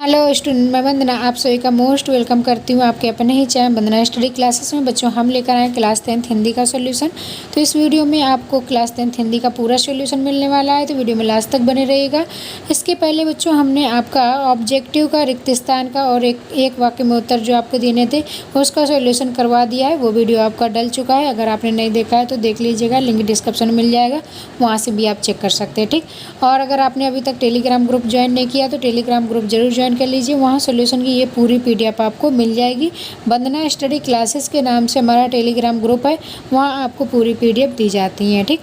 Hello student, मैं वंदना आप सभी का मोस्ट वेलकम करती हूँ आपके अपने ही चैनल वंदना स्टडी क्लासेस में। बच्चों, हम लेकर आए क्लास 10th हिंदी का सॉल्यूशन। तो इस वीडियो में आपको क्लास 10th हिंदी का पूरा सॉल्यूशन मिलने वाला है, तो वीडियो में लास्ट तक बने रहिएगा। इसके पहले बच्चों, हमने आपका ऑब्जेक्टिव का, रिक्त स्थान का और एक वाक्य में उत्तर जो आपको देने थे उसका सोल्यूशन करवा दिया है। वो वीडियो आपका डल चुका है। अगर आपने नहीं देखा है तो देख लीजिएगा, लिंक डिस्क्रिप्शन में मिल जाएगा, वहाँ से भी आप चेक कर सकते हैं। ठीक, और अगर आपने अभी तक टेलीग्राम ग्रुप ज्वाइन नहीं किया तो टेलीग्राम ग्रुप जरूर ज्वाइन कर लीजिए। वहाँ सॉल्यूशन की ये पूरी पीडीएफ आपको मिल जाएगी। वंदना स्टडी क्लासेस के नाम से हमारा टेलीग्राम ग्रुप है, वहाँ आपको पूरी पीडीएफ दी जाती है। ठीक,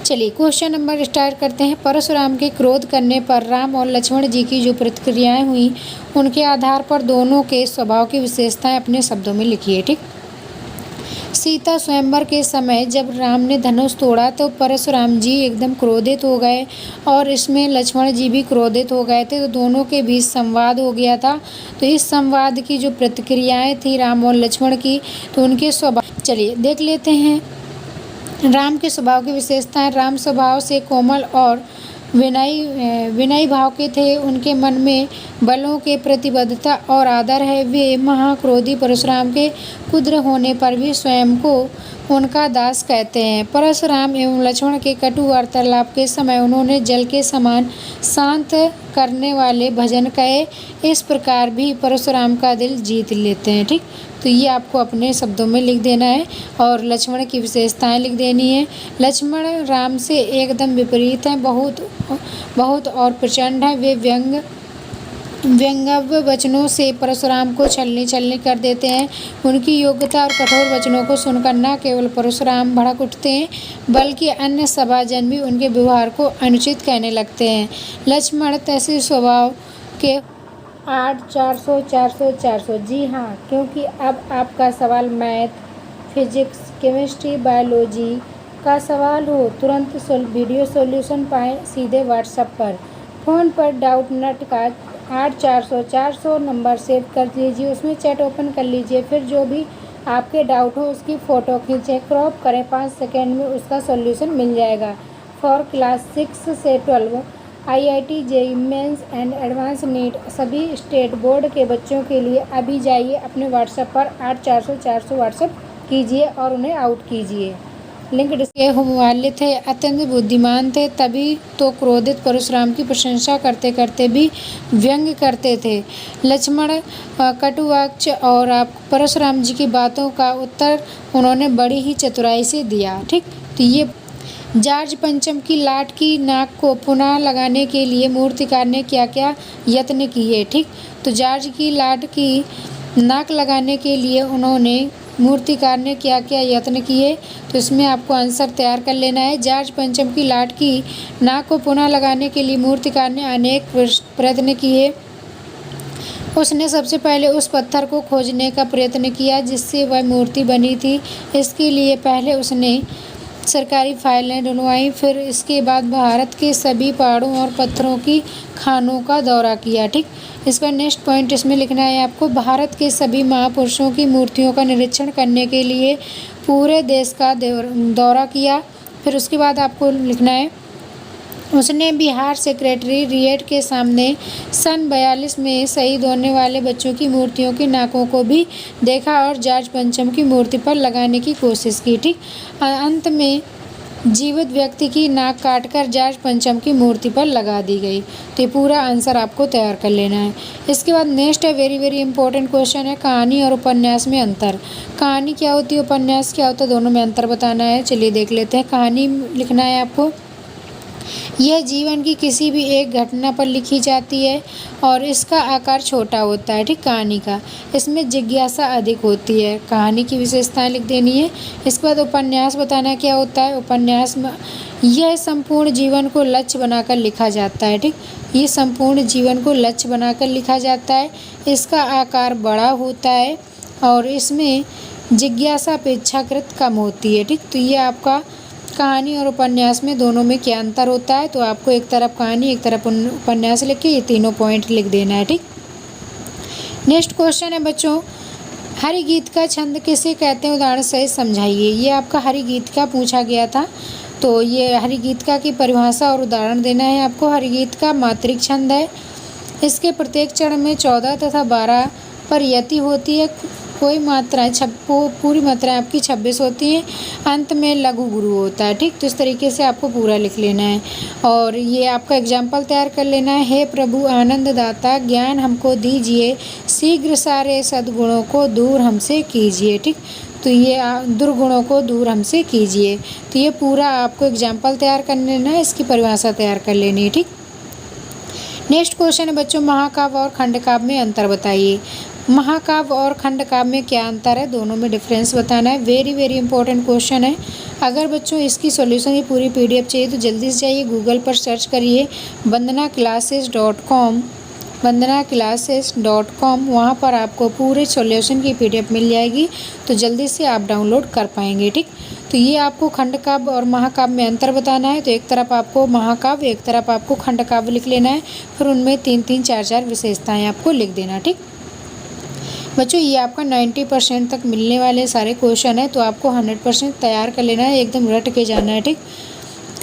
चलिए क्वेश्चन नंबर स्टार्ट करते हैं। परशुराम के क्रोध करने पर राम और लक्ष्मण जी की जो प्रतिक्रियाएं हुई, उनके आधार पर दोनों के स्वभाव की विशेषताएं अपने शब्दों में लिखिए। ठीक, सीता स्वयंवर के समय जब राम ने धनुष तोड़ा तो परशुराम जी एकदम क्रोधित हो गए और इसमें लक्ष्मण जी भी क्रोधित हो गए थे। तो दोनों के बीच संवाद हो गया था। तो इस संवाद की जो प्रतिक्रियाएं थी राम और लक्ष्मण की, तो उनके स्वभाव चलिए देख लेते हैं। राम के स्वभाव की विशेषताएं। राम स्वभाव से कोमल और विनयी भाव के थे। उनके मन में बलों के प्रतिबद्धता और आदर है। वे महाक्रोधी परशुराम के कुद्र होने पर भी स्वयं को उनका दास कहते हैं। परशुराम एवं लक्ष्मण के कटु वार्तालाप के समय उन्होंने जल के समान शांत करने वाले भजन कहे। इस प्रकार भी परशुराम का दिल जीत लेते हैं। ठीक, तो ये आपको अपने शब्दों में लिख देना है और लक्ष्मण की विशेषताएं लिख देनी है। लक्ष्मण राम से एकदम विपरीत हैं, बहुत और प्रचंड हैं। वे व्यंग्य वचनों से परशुराम को छलनी कर देते हैं। उनकी योग्यता और कठोर वचनों को सुनकर न केवल परशुराम भड़क उठते हैं, बल्कि अन्य सभाजन भी उनके व्यवहार को अनुचित कहने लगते हैं। लक्ष्मण तैसी स्वभाव के 8 400 जी हाँ, क्योंकि अब आपका सवाल मैथ, फिजिक्स, केमिस्ट्री, बायोलॉजी का सवाल हो, तुरंत वीडियो सॉल्यूशन पाएँ सीधे व्हाट्सएप पर। फ़ोन पर डाउट नट का 8 400 नंबर सेव कर लीजिए, उसमें चैट ओपन कर लीजिए। फिर जो भी आपके डाउट हो उसकी फ़ोटो खींचें, क्रॉप करें, 5 सेकेंड में उसका सॉल्यूशन मिल जाएगा। फॉर क्लास 6 से 12 IIT JEE mains and advance NEET सभी स्टेट बोर्ड के बच्चों के लिए अभी जाइए अपने व्हाट्सएप पर 8 400 व्हाट्सएप कीजिए और उन्हें आउट कीजिए। लिंक वाले थे, अत्यंत बुद्धिमान थे, तभी तो क्रोधित परशुराम की प्रशंसा करते करते भी व्यंग करते थे। लक्ष्मण कटुवाक्य और आप परशुराम जी की बातों का उत्तर उन्होंने बड़ी ही चतुराई से दिया। ठीक, तो ये जॉर्ज पंचम की लाट की नाक को पुनः लगाने के लिए मूर्तिकार ने क्या क्या यत्न किए। ठीक, तो जॉर्ज की लाट की नाक लगाने के लिए उन्होंने मूर्तिकार ने क्या क्या यत्न किए, तो इसमें आपको आंसर तैयार कर लेना है। जॉर्ज पंचम की लाट की नाक को पुनः लगाने के लिए मूर्तिकार ने अनेक प्रयत्न किए। उसने सबसे पहले उस पत्थर को खोजने का प्रयत्न किया जिससे वह मूर्ति बनी थी। इसके लिए पहले उसने सरकारी फाइलें ढूंढवाई, फिर इसके बाद भारत के सभी पहाड़ों और पत्थरों की खानों का दौरा किया। ठीक, इसका नेक्स्ट पॉइंट इसमें लिखना है आपको। भारत के सभी महापुरुषों की मूर्तियों का निरीक्षण करने के लिए पूरे देश का दौरा किया। फिर उसके बाद आपको लिखना है, उसने बिहार सेक्रेटरीरिएट के सामने सन 42 में शहीद होने वाले बच्चों की मूर्तियों की नाकों को भी देखा और जॉर्ज पंचम की मूर्ति पर लगाने की कोशिश की। ठीक, अंत में जीवित व्यक्ति की नाक काटकर जॉर्ज पंचम की मूर्ति पर लगा दी गई। तो ये पूरा आंसर आपको तैयार कर लेना है। इसके बाद नेक्स्ट है वेरी इंपॉर्टेंट क्वेश्चन है, कहानी और उपन्यास में अंतर। कहानी क्या होती है, उपन्यास क्या होता है, दोनों में अंतर बताना है। चलिए देख लेते हैं। कहानी लिखना है आपको, यह जीवन की किसी भी एक घटना पर लिखी जाती है और इसका आकार छोटा होता है। ठीक, कहानी का इसमें जिज्ञासा अधिक होती है। कहानी की विशेषताएं लिख देनी है। इसके बाद उपन्यास बताना क्या होता है। उपन्यास में यह संपूर्ण जीवन को लक्ष्य बनाकर लिखा जाता है। ठीक, ये संपूर्ण जीवन को लक्ष्य बनाकर लिखा जाता है। इसका आकार बड़ा होता है और इसमें जिज्ञासा अपेक्षाकृत कम होती है। ठीक, तो ये आपका कहानी और उपन्यास में दोनों में क्या अंतर होता है। तो आपको एक तरफ कहानी एक तरफ उपन्यास लिख के ये तीनों पॉइंट लिख देना है। ठीक, नेक्स्ट क्वेश्चन है बच्चों, हरिगीत का छंद किसे कहते हैं, उदाहरण सहित समझाइए। ये आपका हरिगीत का पूछा गया था, तो ये हरिगीत का की परिभाषा और उदाहरण देना है आपको। हरिगीत का मात्रिक छंद है। इसके प्रत्येक चरण में 14 तथा 12 पर यति होती है। कोई मात्राएं पूरी मात्राएं आपकी 26 होती हैं। अंत में लघु गुरु होता है। ठीक, तो इस तरीके से आपको पूरा लिख लेना है और ये आपका एग्जाम्पल तैयार कर लेना है। हे प्रभु आनंद दाता, ज्ञान हमको दीजिए, शीघ्र सारे सद्गुणों को दूर हमसे कीजिए। ठीक, तो ये दुर्गुणों को दूर हमसे कीजिए। तो ये पूरा आपको एग्जाम्पल तैयार कर लेना है, इसकी परिभाषा तैयार कर लेनी है। ठीक, नेक्स्ट क्वेश्चन है बच्चों, महाकाव्य और खंडकाव्य में अंतर बताइए। महाकाव्य और खंडकाव्य में क्या अंतर है, दोनों में डिफरेंस बताना है। वेरी वेरी इंपॉर्टेंट क्वेश्चन है। अगर बच्चों इसकी सॉल्यूशन की पूरी PDF चाहिए तो जल्दी से जाइए गूगल पर सर्च करिए vandanaclasses.com, vandanaclasses.com। वहाँ पर आपको पूरे सॉल्यूशन की PDF मिल जाएगी, तो जल्दी से आप डाउनलोड कर पाएंगे। ठीक, तो ये आपको खंडकाव्य और महाकाव्य में अंतर बताना है। तो एक तरफ आपको महाकाव्य, एक तरफ आपको खंडकाव्य लिख लेना है, फिर उनमें 3-3, 4-4 विशेषताएं आपको लिख देना। ठीक बच्चों, ये आपका 90% तक मिलने वाले सारे क्वेश्चन है, तो आपको 100% तैयार कर लेना है, एकदम रट के जाना है। ठीक,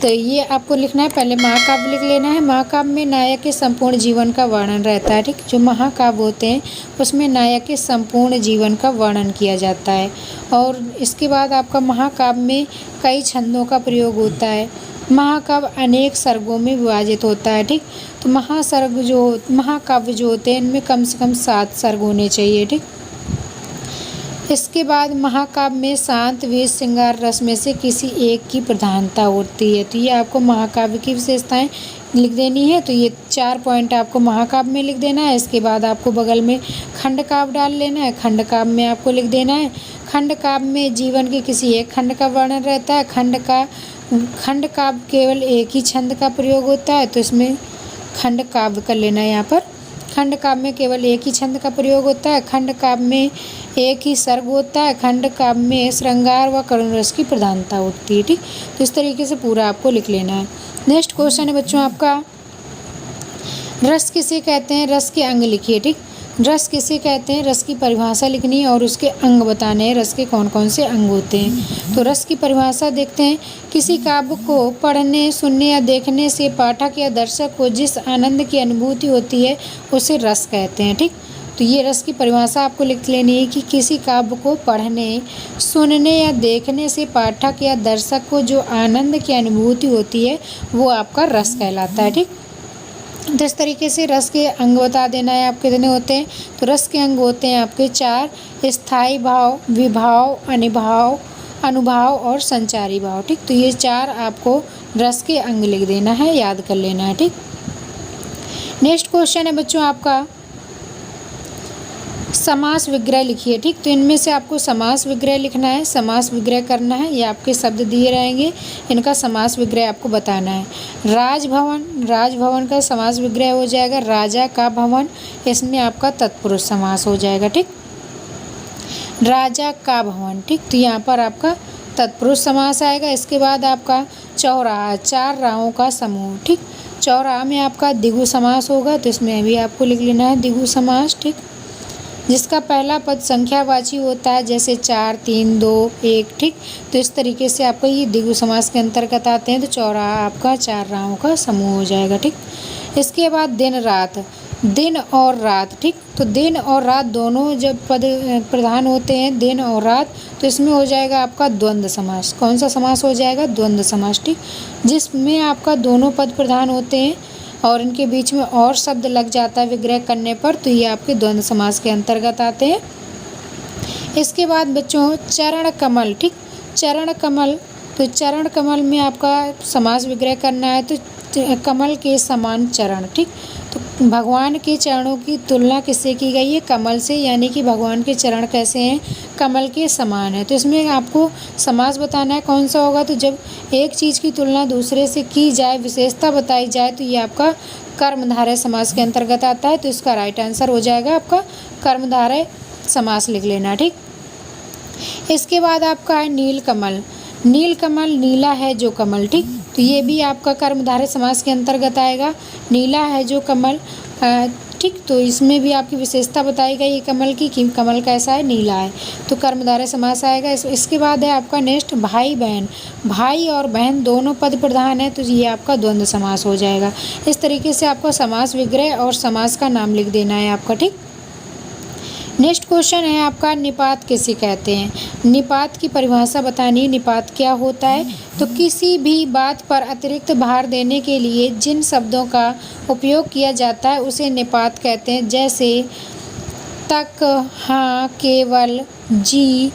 तो ये आपको लिखना है। पहले महाकाव्य लिख लेना है। महाकाव्य में नायक के संपूर्ण जीवन का वर्णन रहता है। ठीक, जो महाकाव्य होते हैं उसमें नायक के संपूर्ण जीवन का वर्णन किया जाता है। और इसके बाद आपका महाकाव्य में कई छंदों का प्रयोग होता है। महाकाव्य अनेक सर्गों में विभाजित होता है। ठीक, तो महाकाव्य जो होते हैं इनमें कम से कम 7 सर्ग होने चाहिए। ठीक, इसके बाद महाकाव्य में शांत, वेश, श्रृंगार रस में से किसी एक की प्रधानता होती है। तो ये आपको महाकाव्य की विशेषताएं लिख देनी है। तो ये 4 पॉइंट आपको महाकाव्य में लिख देना है। इसके बाद आपको बगल में खंडकाव्य डाल लेना है। खंडकाव्य में आपको लिख देना है, खंडकाव्य में जीवन के किसी एक खंड का वर्णन रहता है। खंडकाव्य केवल एक ही छंद का प्रयोग होता है, तो इसमें खंडकाव्य कर लेना है। यहाँ पर खंडकाव्य में केवल एक ही छंद का प्रयोग होता है। खंडकाव्य में एक ही सर्ग होता है। खंडकाव्य में श्रृंगार व करुण रस की प्रधानता होती है। ठीक, तो इस तरीके से पूरा आपको लिख लेना है। नेक्स्ट क्वेश्चन है बच्चों आपका, रस किसे कहते हैं, रस के अंग लिखिए। ठीक, रस किसे कहते हैं, रस की परिभाषा लिखनी है और उसके अंग बताने हैं, रस के कौन कौन से अंग होते हैं। तो रस की परिभाषा देखते हैं। किसी काव्य को पढ़ने, सुनने या देखने से पाठक या दर्शक को जिस आनंद की अनुभूति होती है उसे रस कहते हैं। ठीक, तो ये रस की परिभाषा आपको लिख लेनी है कि किसी काव्य को पढ़ने, सुनने या देखने से पाठक या दर्शक को जो आनंद की अनुभूति होती है वो आपका रस कहलाता है। ठीक, तो इस तरीके से रस के अंग बता देना है आप कितने होते हैं। तो रस के अंग होते हैं आपके 4, स्थायी भाव, विभाव, अनिभाव, अनुभाव और संचारी भाव। ठीक, तो ये 4 आपको रस के अंग लिख देना है, याद कर लेना है। ठीक, नेक्स्ट क्वेश्चन है बच्चों आपका, समास विग्रह लिखिए। ठीक, तो इनमें से आपको समास विग्रह लिखना है, समास विग्रह करना है। ये आपके शब्द दिए रहेंगे, इनका समास विग्रह आपको बताना है। राजभवन, राजभवन का समास विग्रह हो जाएगा राजा का भवन, इसमें आपका तत्पुरुष समास हो जाएगा। ठीक, राजा का भवन। ठीक, तो यहाँ पर आपका तत्पुरुष समास आएगा। इसके बाद आपका चौराहा, 4 राहों का समूह। ठीक, चौराहा में आपका द्विगु समास होगा, तो इसमें भी आपको लिख लेना है द्विगु समास। ठीक, जिसका पहला पद संख्यावाची होता है, जैसे 4, 3, 2, 1। ठीक, तो इस तरीके से आपको ये द्विगु समास के अंतर्गत आते हैं। तो चौराहा आपका 4 राहों का समूह हो जाएगा। ठीक, इसके बाद दिन रात, दिन और रात। ठीक, तो दिन और रात दोनों जब पद प्रधान होते हैं, दिन और रात, तो इसमें हो जाएगा आपका द्वंद्व समास। कौन सा समास हो जाएगा, द्वंद्व समास। ठीक, जिसमें आपका दोनों पद प्रधान होते हैं और इनके बीच में और शब्द लग जाता है विग्रह करने पर, तो ये आपके द्वंद्व समास के अंतर्गत आते हैं। इसके बाद बच्चों चरण कमल। ठीक, चरण कमल, तो चरण कमल में आपका समास विग्रह करना है। तो कमल के समान चरण। ठीक, तो भगवान के चरणों की तुलना किससे की गई है, कमल से, यानी कि भगवान के चरण कैसे हैं, कमल के समान है। तो इसमें आपको समास बताना है कौन सा होगा। तो जब एक चीज़ की तुलना दूसरे से की जाए, विशेषता बताई जाए, तो ये आपका कर्मधारय समास के अंतर्गत आता है। तो इसका राइट आंसर हो जाएगा आपका कर्मधारय समास लिख लेना। ठीक, इसके बाद आपका है नील कमल। नील कमल, नीला है जो कमल। ठीक, तो ये भी आपका कर्मधारय समास के अंतर्गत आएगा। नीला है जो कमल, ठीक। तो इसमें भी आपकी विशेषता बताई गई है कमल की कि कमल कैसा है, नीला है। तो कर्मधारय समास आएगा। इसके बाद है आपका नेक्स्ट भाई बहन। भाई और बहन दोनों पद प्रधान है, तो ये आपका द्वंद्व समास हो जाएगा। इस तरीके से आपको समास विग्रह और समास का नाम लिख देना है आपका। ठीक। नेक्स्ट क्वेश्चन है आपका निपात किसे कहते हैं। निपात की परिभाषा बतानी। निपात क्या होता है, तो किसी भी बात पर अतिरिक्त भार देने के लिए जिन शब्दों का उपयोग किया जाता है उसे निपात कहते हैं। जैसे तक, हाँ, केवल, जी,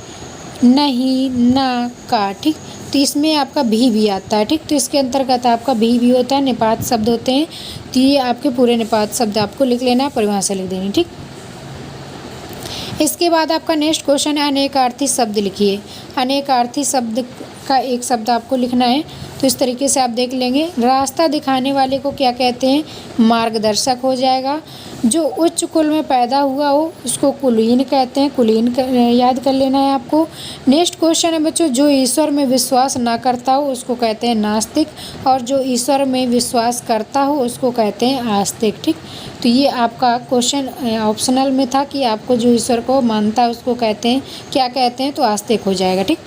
नहीं, ना, का। ठीक। तो इसमें आपका भी आता है। ठीक। तो इसके अंतर्गत आपका भी होता है, निपात शब्द होते हैं। तो ये आपके पूरे निपात शब्द आपको लिख लेना है, परिभाषा लिख देनी। ठीक। इसके बाद आपका नेक्स्ट क्वेश्चन है अनेकार्थी शब्द लिखिए। अनेकार्थी शब्द का एक शब्द आपको लिखना है। तो इस तरीके से आप देख लेंगे। रास्ता दिखाने वाले को क्या कहते हैं, मार्गदर्शक हो जाएगा। जो उच्च कुल में पैदा हुआ हो उसको कुलीन कहते हैं, कुलीन याद कर लेना है आपको। नेक्स्ट क्वेश्चन है बच्चों, जो ईश्वर में विश्वास ना करता हो उसको कहते हैं नास्तिक, और जो ईश्वर में विश्वास करता हो उसको कहते हैं आस्तिक। ठीक। तो ये आपका क्वेश्चन ऑप्शनल में था कि आपको जो ईश्वर को मानता है उसको कहते हैं, क्या कहते हैं, तो आस्तिक हो जाएगा। ठीक।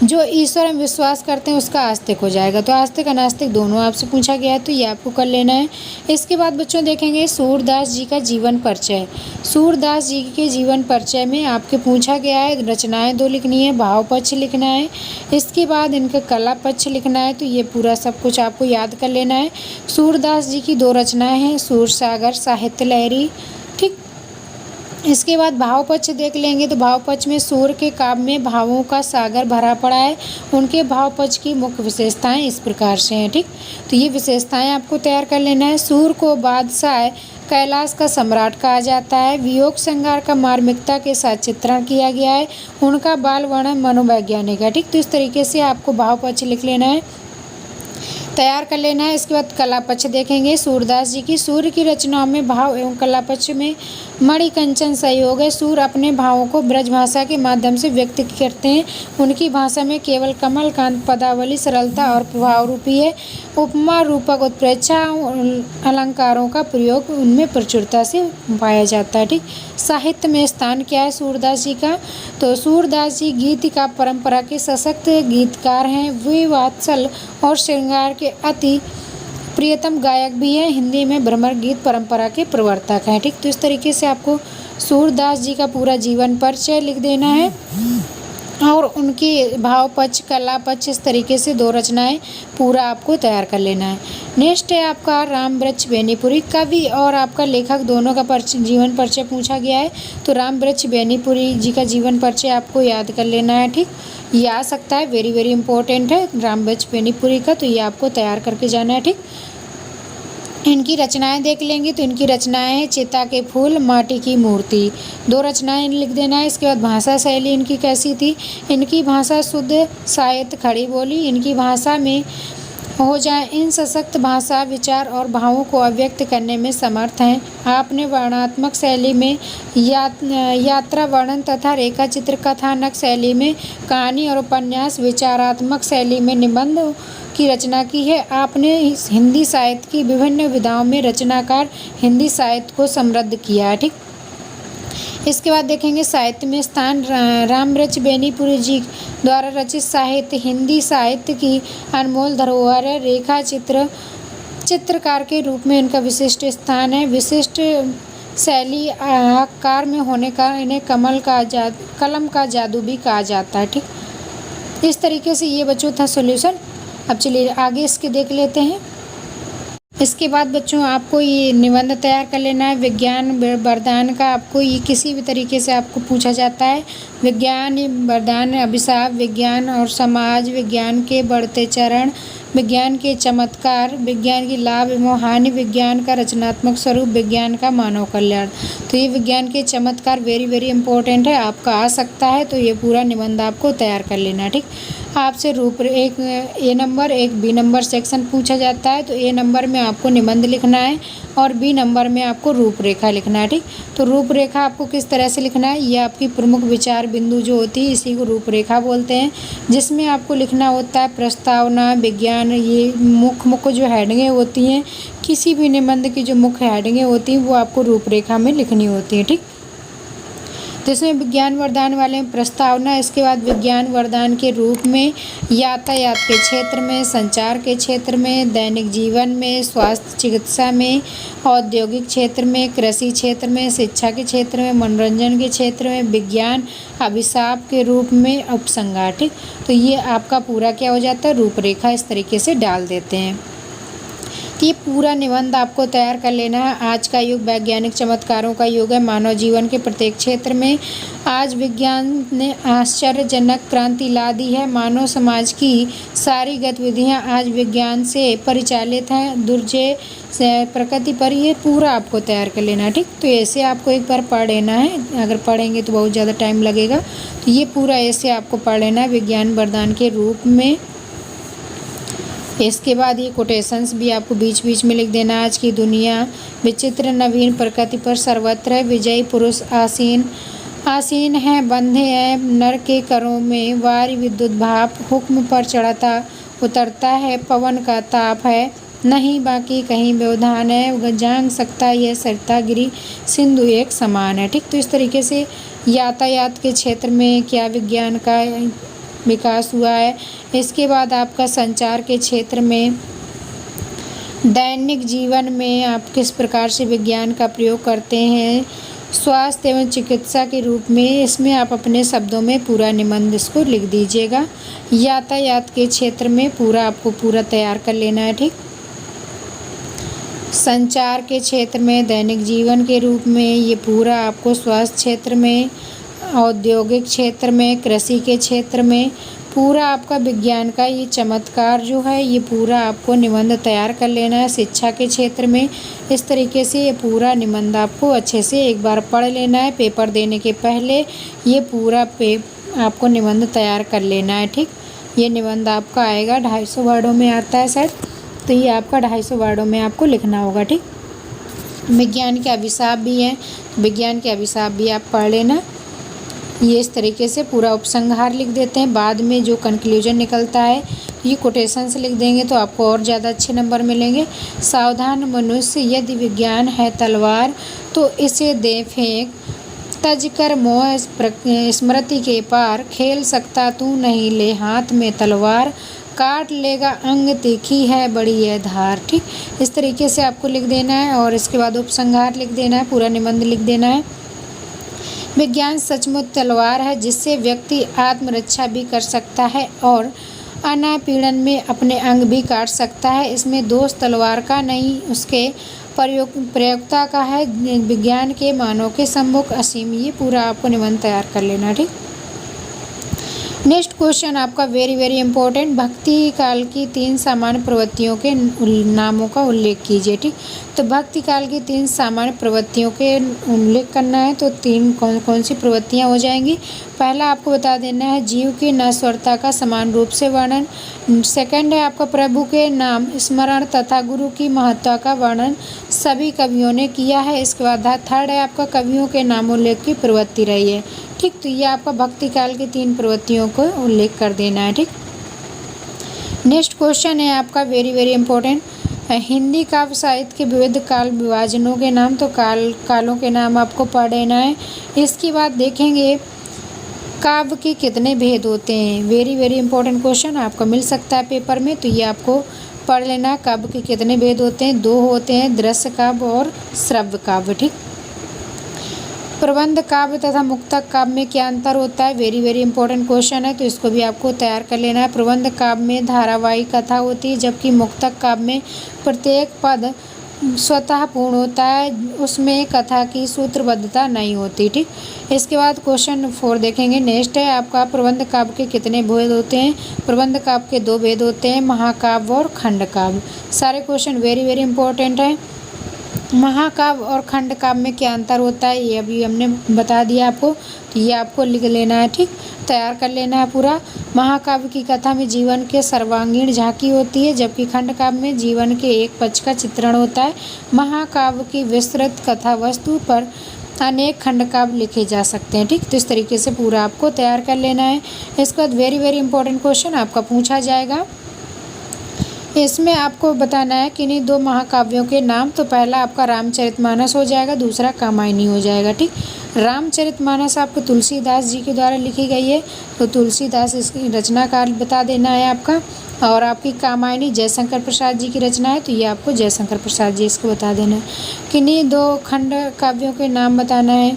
जो ईश्वर में विश्वास करते हैं उसका आस्तिक हो जाएगा। तो आस्तिक अनास्तिक दोनों आपसे पूछा गया है, तो ये आपको कर लेना है। इसके बाद बच्चों देखेंगे सूरदास जी का जीवन परिचय। सूरदास जी के जीवन परिचय में आपके पूछा गया है रचनाएं 2 लिखनी है, भाव पक्ष लिखना है, इसके बाद इनका कला पक्ष लिखना है। तो ये पूरा सब कुछ आपको याद कर लेना है। सूरदास जी की 2 रचनाएँ हैं, सूरसागर, साहित्य लहरी। ठीक। इसके बाद भाव पक्ष देख लेंगे। तो भाव पक्ष में सूर के काव्य में भावों का सागर भरा पड़ा है। उनके भाव पक्ष की मुख्य विशेषताएं इस प्रकार से हैं। ठीक। तो ये विशेषताएं आपको तैयार कर लेना है। सूर को बादशाह कैलाश का सम्राट कहा जाता है। वियोग श्रृंगार का मार्मिकता के साथ चित्रण किया गया है। उनका बाल वर्णन मनोवैज्ञानिक है। ठीक। तो इस तरीके से आपको भाव पक्ष लिख लेना है, तैयार कर लेना है। इसके बाद कला पक्ष देखेंगे सूरदास जी की। सूर की रचनाओं में भाव एवं कला पक्ष में मणिकंचन सहयोग है। सूर अपने भावों को ब्रजभाषा के माध्यम से व्यक्त करते हैं। उनकी भाषा में केवल कमलकांत पदावली सरलता और प्रभाव रूपी है। उपमा रूपक उत्प्रेक्षा अलंकारों का प्रयोग उनमें प्रचुरता से पाया जाता है। ठीक। साहित्य में स्थान क्या है सूरदास जी का, तो सूरदास जी गीत का परंपरा के सशक्त गीतकार हैं। वे वात्सल और श्रृंगार के अति प्रियतम गायक भी हैं। हिंदी में भ्रमर गीत परंपरा के प्रवर्तक हैं। ठीक। तो इस तरीके से आपको सूरदास जी का पूरा जीवन परिचय लिख देना है और उनके भाव पक्ष, कला पक्ष, इस तरीके से 2 रचनाएं पूरा आपको तैयार कर लेना है। नेक्स्ट है आपका रामवृक्ष बेनीपुरी। कवि और आपका लेखक दोनों का जीवन परिचय पूछा गया है। तो रामवृक्ष बेनीपुरी जी का जीवन परिचय आपको याद कर लेना है। ठीक। ये आ सकता है, वेरी वेरी इंपॉर्टेंट है रामवृक्ष बेनीपुरी का, तो ये आपको तैयार करके जाना है। ठीक। इनकी रचनाएं देख लेंगे। तो इनकी रचनाएं हैं चिता के फूल, माटी की मूर्ति। 2 रचनाएं लिख देना है। इसके बाद भाषा शैली इनकी कैसी थी, इनकी भाषा शुद्ध साहित्य खड़ी बोली। इनकी भाषा में हो जाए इन सशक्त भाषा, विचार और भावों को अभिव्यक्त करने में समर्थ हैं। आपने वर्णनात्मक शैली में यात्रा वर्णन तथा रेखा चित्र, कथानक शैली में कहानी और उपन्यास, विचारात्मक शैली में निबंध की रचना की है। आपने हिंदी साहित्य की विभिन्न विधाओं में रचनाकार हिंदी साहित्य को समृद्ध किया है। ठीक। इसके बाद देखेंगे साहित्य में स्थान। रामवृक्ष बेनीपुरी जी द्वारा रचित साहित्य हिंदी साहित्य की अनमोल धरोहर है। रेखा चित्रकार के रूप में इनका विशिष्ट स्थान है। विशिष्ट शैली आकार में होने का इन्हें कलम का जादू भी कहा जाता है। ठीक। इस तरीके से ये बच्चों था सॉल्यूशन। अब चलिए आगे इसके देख लेते हैं। इसके बाद बच्चों आपको ये निबंध तैयार कर लेना है। विज्ञान वरदान का आपको ये किसी भी तरीके से आपको पूछा जाता है। विज्ञान वरदान, अभिशाप, विज्ञान और समाज, विज्ञान के बढ़ते चरण, विज्ञान के चमत्कार, विज्ञान की लाभ एवं हानि, विज्ञान का रचनात्मक स्वरूप, विज्ञान का मानव कल्याण। तो ये विज्ञान के चमत्कार वेरी वेरी इंपॉर्टेंट है, आपका आ सकता है। तो ये पूरा निबंध आपको तैयार कर लेना है। ठीक। आपसे एक ए नंबर, एक बी नंबर सेक्शन पूछा जाता है। तो ए नंबर में आपको निबंध लिखना है और बी नंबर में आपको रूपरेखा लिखना है। ठीक। तो रूपरेखा आपको किस तरह से लिखना है, ये आपकी प्रमुख विचार बिंदु जो होती है इसी को रूपरेखा बोलते हैं, जिसमें आपको लिखना होता है प्रस्तावना, विज्ञान, ये मुख्य जो हेडिंगें होती हैं, किसी भी निबंध की जो मुख्य हेडिंगें होती हैं वो आपको रूपरेखा में लिखनी होती है, ठीक। तो इसमें विज्ञान वरदान वाले में प्रस्तावना, इसके बाद विज्ञान वरदान के रूप में यातायात के क्षेत्र में, संचार के क्षेत्र में, दैनिक जीवन में, स्वास्थ्य चिकित्सा में, औद्योगिक क्षेत्र में, कृषि क्षेत्र में, शिक्षा के क्षेत्र में, मनोरंजन के क्षेत्र में, विज्ञान अभिशाप के रूप में, उपसंहार, ठीक। तो ये आपका पूरा क्या हो जाता है, रूपरेखा इस तरीके से डाल देते हैं। तो ये पूरा निबंध आपको तैयार कर लेना है। आज का युग वैज्ञानिक चमत्कारों का युग है। मानव जीवन के प्रत्येक क्षेत्र में आज विज्ञान ने आश्चर्यजनक क्रांति ला दी है। मानव समाज की सारी गतिविधियां आज विज्ञान से परिचालित हैं। दुर्जय से प्रकृति पर ये पूरा आपको तैयार कर लेना है, ठीक। तो ऐसे आपको एक बार पढ़ लेना है। अगर पढ़ेंगे तो बहुत ज़्यादा टाइम लगेगा। तो ये पूरा ऐसे आपको पढ़ लेना है विज्ञान वरदान के रूप में। इसके बाद ये कोटेशंस भी आपको बीच बीच में लिख देना। आज की दुनिया विचित्र नवीन प्रकृति पर सर्वत्र है। विजयी पुरुष आसीन है, बंधे हैं नर के करों में। वारी विद्युत भाप हुक्म पर चढ़ता उतरता है। पवन का ताप है नहीं बाकी कहीं व्यवधान है। जान सकता यह सरता गिरी सिंधु एक समान है, ठीक। तो इस तरीके से यातायात के क्षेत्र में क्या विज्ञान का विकास हुआ है। इसके बाद आपका संचार के क्षेत्र में, दैनिक जीवन में आप किस प्रकार से विज्ञान का प्रयोग करते हैं। स्वास्थ्य एवं चिकित्सा के रूप में, इसमें आप अपने शब्दों में पूरा निबंध इसको लिख दीजिएगा। यातायात के क्षेत्र में पूरा आपको पूरा तैयार कर लेना है, ठीक। संचार के क्षेत्र में, दैनिक जीवन के रूप में ये पूरा आपको, स्वास्थ्य क्षेत्र में, औद्योगिक क्षेत्र में, कृषि के क्षेत्र में पूरा आपका विज्ञान का ये चमत्कार जो है ये पूरा आपको निबंध तैयार कर लेना है। शिक्षा के क्षेत्र में इस तरीके से ये पूरा निबंध आपको अच्छे से एक बार पढ़ लेना है। पेपर देने के पहले ये पूरा आपको निबंध तैयार कर लेना है, ठीक। ये निबंध आपका आएगा 250 वर्डों में आता है शायद, तो ये आपका 250 वर्डों में आपको लिखना होगा, ठीक। विज्ञान के अभिशाप भी हैं, विज्ञान के अभिशाप भी आप पढ़ लेना। ये इस तरीके से पूरा उपसंहार लिख देते हैं। बाद में जो कंक्लूजन निकलता है ये कोटेशन से लिख देंगे तो आपको और ज़्यादा अच्छे नंबर मिलेंगे। सावधान मनुष्य, यदि विज्ञान है तलवार तो इसे दे फेंक। तज कर मोह स्मृति के पार, खेल सकता तू नहीं ले हाथ में तलवार। काट लेगा अंग तीखी है बड़ी यह धार, ठीक। इस तरीके से आपको लिख देना है और इसके बाद उपसंहार लिख देना है, पूरा निबंध लिख देना है। विज्ञान सचमुच तलवार है जिससे व्यक्ति आत्मरक्षा भी कर सकता है और अनापीड़न में अपने अंग भी काट सकता है। इसमें दोष तलवार का नहीं उसके प्रयोक्ता का है। विज्ञान के मानव के सम्मुख असीम। ये पूरा आपको निबंध तैयार कर लेना, ठीक। नेक्स्ट क्वेश्चन आपका वेरी वेरी इंपॉर्टेंट। भक्ति काल की 3 सामान्य प्रवृत्तियों के नामों का उल्लेख कीजिए, ठीक। तो भक्ति काल की 3 सामान्य प्रवृत्तियों के उल्लेख करना है तो 3 कौन कौन सी प्रवृत्तियाँ हो जाएंगी। पहला आपको बता देना है जीव की नश्वरता का समान रूप से वर्णन। सेकंड है आपका प्रभु के नाम स्मरण तथा गुरु की महत्ता का वर्णन सभी कवियों ने किया है। इसके बाद थर्ड है आपका कवियों के नामोल्लेख की प्रवृत्ति रही है, ठीक। तो ये आपका भक्ति काल की 3 प्रवृत्तियों को उल्लेख कर देना है, ठीक। नेक्स्ट क्वेश्चन है आपका वेरी वेरी इंपॉर्टेंट। हिंदी काव्य साहित्य के विविध काल विभाजनों के नाम, तो कालों के नाम आपको पढ़ लेना है। इसके बाद देखेंगे काव्य के कितने भेद होते हैं। वेरी वेरी इंपॉर्टेंट क्वेश्चन आपको मिल सकता है पेपर में, तो ये आपको पढ़ लेना। काव्य के कितने भेद होते हैं, 2 होते हैं, दृश्य काव्य और श्रव्य काव्य, ठीक। प्रबंध काव्य तथा मुक्तक काव्य में क्या अंतर होता है, वेरी वेरी इंपॉर्टेंट क्वेश्चन है, तो इसको भी आपको तैयार कर लेना है। प्रबंध काव्य में धारावाहिक कथा होती है जबकि मुक्तक काव्य में प्रत्येक पद स्वतः पूर्ण होता है, उसमें कथा की सूत्रबद्धता नहीं होती, ठीक। इसके बाद क्वेश्चन 4 देखेंगे। नेक्स्ट है आपका प्रबंध काव्य के कितने भेद होते हैं। प्रबंध काव्य के 2 भेद होते हैं, महाकाव्य और खंड काव्य। सारे क्वेश्चन वेरी वेरी इंपॉर्टेंट है। महाकाव्य और खंड काव्य में क्या अंतर होता है ये अभी हमने बता दिया आपको, तो ये आपको लिख लेना है, ठीक। तैयार कर लेना है पूरा। महाकाव्य की कथा में जीवन के सर्वांगीण झांकी होती है जबकि खंड काव्य में जीवन के एक पक्ष का चित्रण होता है। महाकाव्य की विस्तृत कथा वस्तु पर अनेक खंड काव्य लिखे जा सकते हैं, ठीक। तो इस तरीके से पूरा आपको तैयार कर लेना है। इसके बाद वेरी वेरी इंपॉर्टेंट क्वेश्चन आपका पूछा जाएगा। इसमें आपको बताना है किन्हीं दो महाकाव्यों के नाम। तो पहला आपका रामचरितमानस हो जाएगा, दूसरा कामायनी हो जाएगा। ठीक, रामचरितमानस आपको तुलसीदास जी के द्वारा लिखी गई है, तो तुलसीदास इसकी रचनाकार बता देना है आपका। और आपकी कामायनी जयशंकर प्रसाद जी की रचना है, तो ये आपको जयशंकर प्रसाद जी इसको बता देना है। किन्हीं दो खंड काव्यों के नाम बताना है,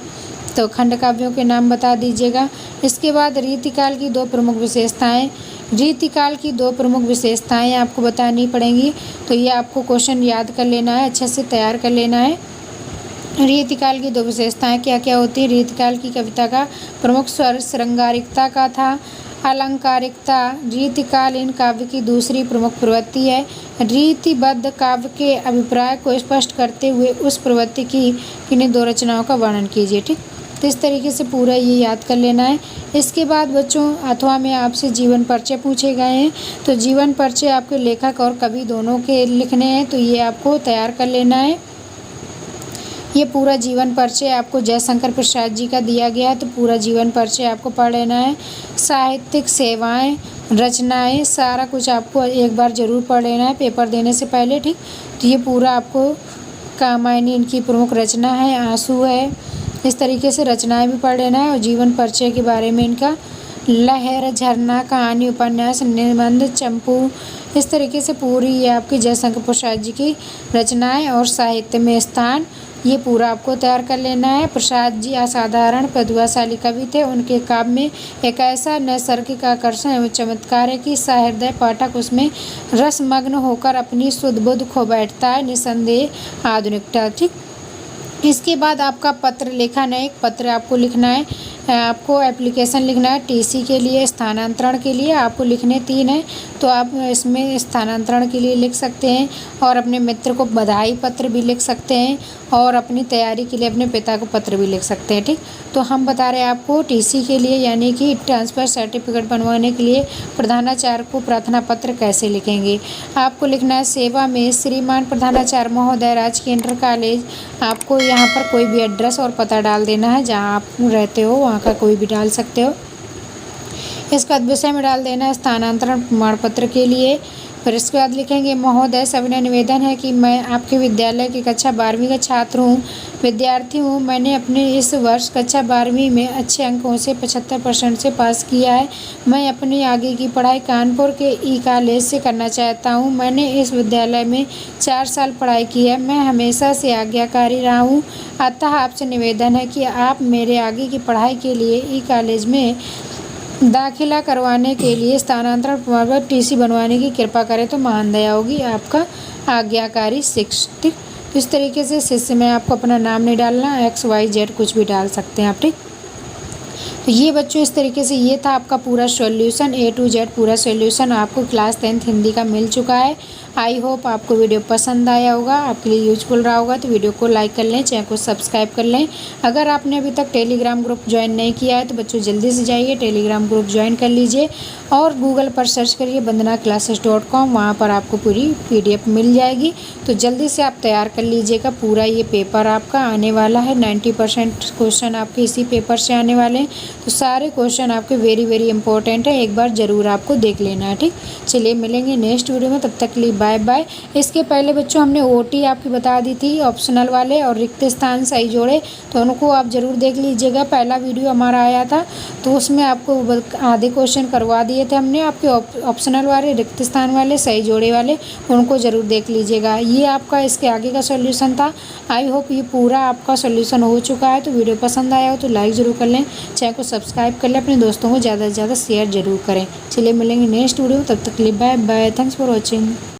तो खंड काव्यों के नाम बता दीजिएगा। इसके बाद रीतिकाल की दो प्रमुख विशेषताएं, रीतिकाल की दो प्रमुख विशेषताएं आपको बतानी पड़ेंगी। तो ये आपको क्वेश्चन याद कर लेना है, अच्छे से तैयार कर लेना है। रीतिकाल की दो विशेषताएं क्या क्या होती हैं? रीतिकाल की कविता का प्रमुख स्वर श्रृंगारिकता का था, अलंकारिकता। रीतिकाल इन काव्य की दूसरी प्रमुख प्रवृत्ति है। रीतिबद्ध काव्य के अभिप्राय को स्पष्ट करते हुए उस प्रवृत्ति की किन्हीं दो रचनाओं का वर्णन कीजिए। ठीक, तो इस तरीके से पूरा ये याद कर लेना है। इसके बाद बच्चों अथवा में आपसे जीवन परिचय पूछे गए हैं, तो जीवन परिचय आपके लेखक और कवि दोनों के लिखने हैं, तो ये आपको तैयार कर लेना है। ये पूरा जीवन परिचय आपको जयशंकर प्रसाद जी का दिया गया है, तो पूरा जीवन परिचय आपको पढ़ लेना है। साहित्यिक सेवाएं, रचनाएं, सारा कुछ आपको एक बार ज़रूर पढ़ लेना है पेपर देने से पहले। ठीक, तो ये पूरा आपको कामायनी इनकी प्रमुख रचना है, आंसू है, इस तरीके से रचनाएं भी पढ़ लेना है। और जीवन परिचय के बारे में इनका लहर, झरना, कहानी, उपन्यास, निबंध, चंपू, इस तरीके से पूरी ये आपकी जयशंकर प्रसाद जी की रचनाएं और साहित्य में स्थान, ये पूरा आपको तैयार कर लेना है। प्रसाद जी असाधारण प्रतिभाशाली कवि थे। उनके काव्य में एक ऐसा नैसर्गिक आकर्षण एवं चमत्कार है कि सहृदय पाठक उसमें रसमग्न होकर अपनी सुध बुध खो बैठता है, निसंदेह आधुनिकता। ठीक, इसके बाद आपका पत्र लेखन है, एक पत्र आपको लिखना है, आपको एप्लीकेशन लिखना है टीसी के लिए, स्थानांतरण के लिए आपको लिखने 3 हैं, तो आप इसमें स्थानांतरण के लिए लिख सकते हैं और अपने मित्र को बधाई पत्र भी लिख सकते हैं और अपनी तैयारी के लिए अपने पिता को पत्र भी लिख सकते हैं। ठीक, तो हम बता रहे हैं आपको टीसी के लिए यानी कि ट्रांसफ़र सर्टिफिकेट बनवाने के लिए प्रधानाचार्य को प्रार्थना पत्र कैसे लिखेंगे। आपको लिखना है सेवा में श्रीमान प्रधानाचार्य महोदय, राजकीय इंटर कॉलेज। आपको यहाँ पर कोई भी एड्रेस और पता डाल देना है, जहाँ आप रहते हो वहाँ का कोई भी डाल सकते हो। इसके बाद विषय में डाल देना है स्थानांतरण प्रमाण पत्र के लिए। फिर इसके बाद लिखेंगे महोदय सविनय निवेदन है कि मैं आपके विद्यालय की कक्षा 12वीं का छात्र हूँ, विद्यार्थी हूँ। मैंने अपने इस वर्ष कक्षा 12वीं में अच्छे अंकों से 75% से पास किया है। मैं अपनी आगे की पढ़ाई कानपुर के ई कॉलेज से करना चाहता हूँ। मैंने इस विद्यालय में 4 साल पढ़ाई की है। मैं हमेशा से आज्ञाकारी रहा हूँ, अतः आपसे निवेदन है कि आप मेरे आगे की पढ़ाई के लिए ई कॉलेज में दाखिला करवाने के लिए स्थानांतरण प्रमाण पत्र टीसी बनवाने की कृपा करें तो महान दया होगी। आपका आज्ञाकारी शिक्षक। ठीक, इस तरीके से शिष्य में आपको अपना नाम नहीं डालना, XYZ कुछ भी डाल सकते हैं आप। ठीक, तो ये बच्चों इस तरीके से ये था आपका पूरा सॉल्यूशन, A to Z पूरा सॉल्यूशन आपको क्लास 10th हिंदी का मिल चुका है। आई होप आपको वीडियो पसंद आया होगा, आपके लिए यूजफुल रहा होगा। तो वीडियो को लाइक कर लें, चैनल को सब्सक्राइब कर लें। अगर आपने अभी तक टेलीग्राम ग्रुप ज्वाइन नहीं किया है तो बच्चों जल्दी से जाइए टेलीग्राम ग्रुप ज्वाइन कर लीजिए और गूगल पर सर्च करिए bandhanaclasses.com, वहाँ पर आपको पूरी PDF मिल जाएगी। तो जल्दी से आप तैयार कर लीजिएगा। पूरा ये पेपर आपका आने वाला है, 90% क्वेश्चन आपके इसी पेपर से आने वाले हैं। तो सारे क्वेश्चन आपके वेरी वेरी इंपॉर्टेंट है, एक बार ज़रूर आपको देख लेना है। ठीक, चलिए मिलेंगे नेक्स्ट वीडियो में, तब तक के लिए बाय बाय। इसके पहले बच्चों हमने OT आपकी बता दी थी, ऑप्शनल वाले और रिक्त स्थान सही जोड़े, तो उनको आप ज़रूर देख लीजिएगा। पहला वीडियो हमारा आया था तो उसमें आपको आधे क्वेश्चन करवा दिए थे हमने, आपके ऑप्शनल वाले, रिक्त स्थान वाले, सही जोड़े वाले, उनको ज़रूर देख लीजिएगा। ये आपका इसके आगे का सॉल्यूशन था। आई होप ये पूरा आपका सॉल्यूशन हो चुका है। तो वीडियो पसंद आया हो तो लाइक ज़रूर कर लें, चैनल को सब्सक्राइब कर लें, अपने दोस्तों को ज़्यादा से ज़्यादा शेयर ज़रूर करें। चलिए मिलेंगे नेक्स्ट वीडियो, तब तक के लिए bye bye. Thanks for watching.